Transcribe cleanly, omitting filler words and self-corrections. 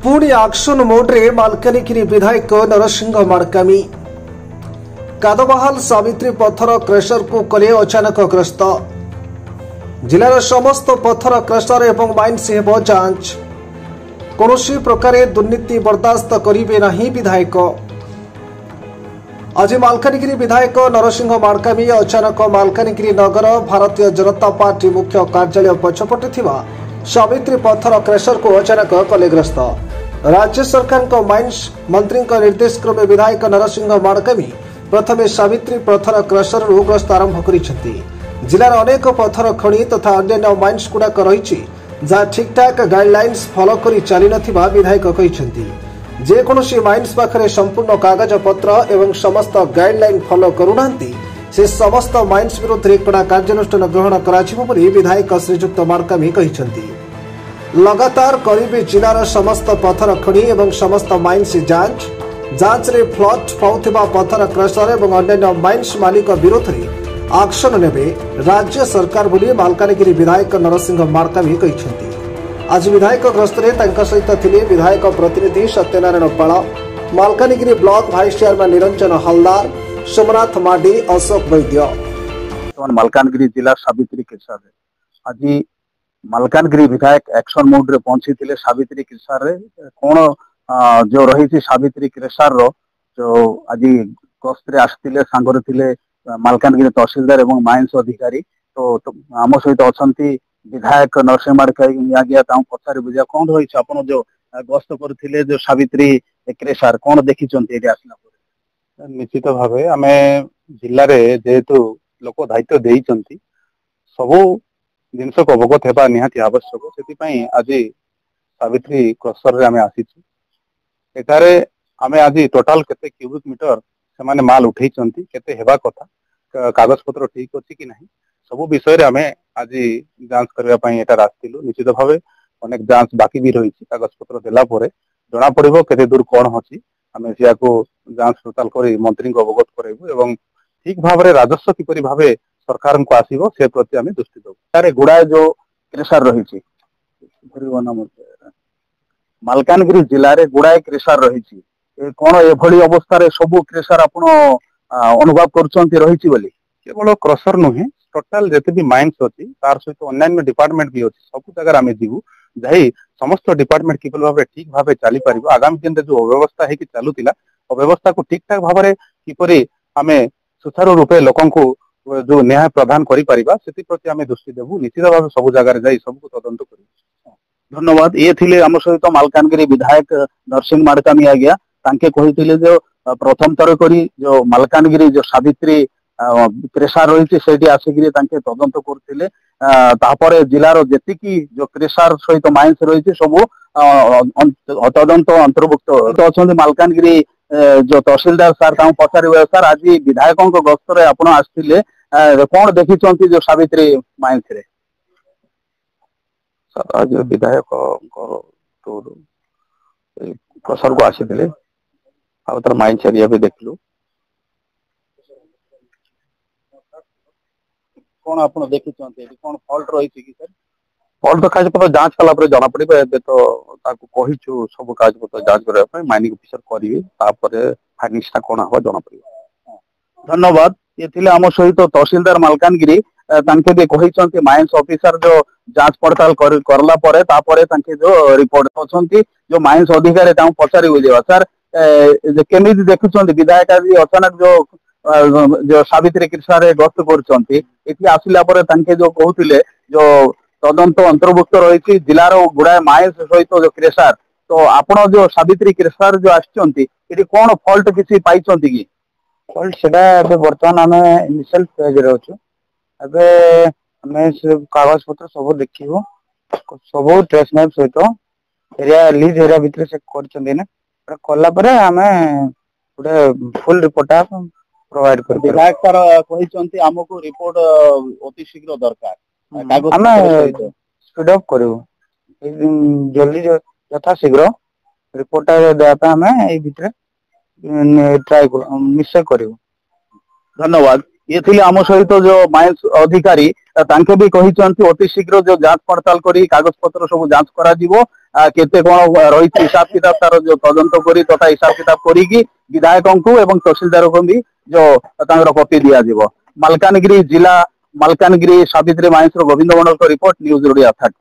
पुणी आक्शन मोड्रे मालकानगिरी विधायक नरसिंह माड़कामी कादबहाल सावित्री पत्थर क्रेशर को कले अचानक ग्रस्त जिलार समस्त पत्थर क्रेशर एवं माइन्स हेब जांच कौनसी प्रकार दुर्नीति बर्दास्त करेंगे नहीं विधायक। आज मालकानगिरी विधायक नरसिंह माड़कामी अचानक मालकानगिरी नगर भारतीय जनता पार्टी मुख्य कार्यालय पछपटे थिबा सावित्री पत्थर क्रेशर को अचानक कले ग्रस्त। राज्य सरकार माइन्स मंत्री निर्देश क्रमे विधायक नरसिंह माड़कामी प्रथमे सावित्री पत्थर क्रेशर गस्त आरंभ करिसेंती। जिलार अनेक पत्थर खणी तथा अन्य माइन्स गुड़ाक रही जहाँ ठीकठाक गाइडलाइंस फॉलो करी चली नथिबा विधायक कहिसेंती। जेकोसी माइन्स पाखरे संपूर्ण कागज पत्र एवं समस्त गाइडलाइन फॉलो करूनांती से समस्त माइन्स विरुद्ध कड़ा कार्यानुष्ठान ग्रहण कराजिबो बोली विधायक श्रीजुक्त माड़कामी कहिसेंती। लगातार करिबे जिलार समस्त पत्थर खणी एवं समस्त माइन्स जांच रे फ्लट पाउथिबा पत्थर क्रेशर एवं अन्य माइन्स मालिक विरोध में आक्शन नेबे राज्य सरकार बोली मालकानगिरी विधायक नरसिंह माड़कामी कहिसेंती। आज विधायक गस्तरे सहित थिले विधायक प्रतिनिधि Satyanarayan Pal, Malkangiri block vice chairman Niranjan Haldar, Somnath Madi, Ashok वैद्य। मालकानगिरी जिला सावित्री क्रेशर आज मालकानगिरी विधायक एक्शन मोड रे पहुंची थिले सावित्री क्रेशर रे कोन जो रही सावित्री क्रेशर रो जो आज गस्तरे आसथिले सांगरे थिले मालकानगिरी तहसीलदार एवं माइन्स अधिकारी तो आम सहित अच्छा विधायक नरसिंह माड़कामी आज्ञा पचारि बुझा कौन रही आप जो गस्त करथिले जो सावित्री क्रेशर कौन देखी आसला निश्चित भाव आम जिले में जेहेतु लोक दायित्व देइचंती सबु जिनस को अवगत होगा निहाती आवश्यक से आज सावित्री क्रशर रे आम आसीचु एटारे आम आज टोटाल केते क्यूबिक मीटर से माने माल उठेइचंती केते हेबा कथा कागज पत्र ठीक अछि कि नहीं सबु विषय रे आम आज जांच करने आसलु। निश्चित भाव अनेक जांच बाकी भी रही कागज पत्र देला जना पड़ो केते दूर कौन होची आम सिया को जांच पड़ताल कर मंत्री को अवगत कराइबु एवं ठीक भाव में राजस्व किपरि भाव सरकार को आसीबो से प्रति आम दृष्टि देबु। तारे गुड़ाए जो क्रेशर रही मालकानगिरी जिले में गुड़ाए क्रेशर रही कौन एभली अवस्था सबू क्रेशर आपण अनुभव करुँच रही केवल क्रशर नुहे टोटाल जिते भी माइन्स अच्छी तार सहित अन्य डिपार्टमेंट भी अच्छी सब जगह आम जीवु जाई समस्त डिपार्टमेंट किपरि भाव ठीक भाव चली पार आगामी दिन जो अव्यवस्था है चलुला अव्यवस्था को ठीक ठाक भाव में किपरि आम सुचारू रूपे लोक जो न्याय प्रदान करती आम दृष्टि देवु। निश्चित भाव सब जगह जाई सबको तदंत कर। धन्यवाद। ये थिले आम सहित मालकानगिरी विधायक नरसिंह माड़कामी आज्ञा तांके कहिथिले जो प्रथम थर करी जो मालकानगिरी जो सावित्री क्रेशर रही से आसिक तदंत करते तापर जिलार जी जो क्रेशर सहित माइन्स रही सब तदंत अंतर्भुक्त अच्छा मालकानगिरी जो तहसीलदार सार पचार सार आज विधायकों गस्तर आप आसते कौन देखी जो सावित्री माइन्स रे सर आज विधायक क्रशर को आसी माइन्स एरिया भी देखलु कौन आप देखी कौन फॉल्ट रही सर फॉल्ट तो कागज पत्र जांच कला जना पड़े एबे तो ताको कहिछु सब कागज पत्र जांच करबा माइनिंग ऑफिसर करिवे तापर फाइनिंग्स कौन हो जना पड़े। धन्यवाद। ये थिले आम सहित तहसीलदार मालकानगिरी तांके भी कहिसंती माइन्स ऑफिसर जो जांच पड़ताल करला परे तापरे तांके जो रिपोर्ट अछंती जो माइन्स अधिकारी तां पचारि बुझेबा सर केमिति देखुछंती विधायक आज अचानक जो सावित्री क्रेशर गस्त कर आसला जो कहते जो तदंत अंतर्भुक्त रही जिलार गुड़ाए माइन्स सहित जो क्रेशर तो आपण जो सावित्री क्रेशर जो आछंती कौन फॉल्ट किसी पाई कि फॉल्ट सेटा बर्तमान आम इनिशियल फेज रे अछु एबे हमें कागज पत्र सब देखिबो सब ट्रेस मैप सहित एरिया लीज एरिया भीतर से करछंदी ना कला परे हमें गोटे फुल रिपोर्ट प्रोवाइड कर विधायक सर कहिसंती हमको रिपोर्ट अति शीघ्र दरकार कागज स्पीड अप करू जल्दी यथा शीघ्र रिपोर्ट देता हमें ए भीतर ट्राई निश्चय करू। धन्यवाद। ये थे आम सहित जो माइंस अधिकारी तांके भी कहिसंती अति शीघ्र जो जांच पड़ताल करी कागज पत्र सब जांच करा जिवो केते कोन रही हिसाब किताब तार जो तदंत करी तथा हिसाब किताब करी विधायकों को एवं तहसीलदार को भी जो तांकर कॉपी दिया जिवो। मालकानगिरी जिला मालकानगिरी सावित्री माइंस गोविंद मंडल रिपोर्ट न्यूज ओडिया 30।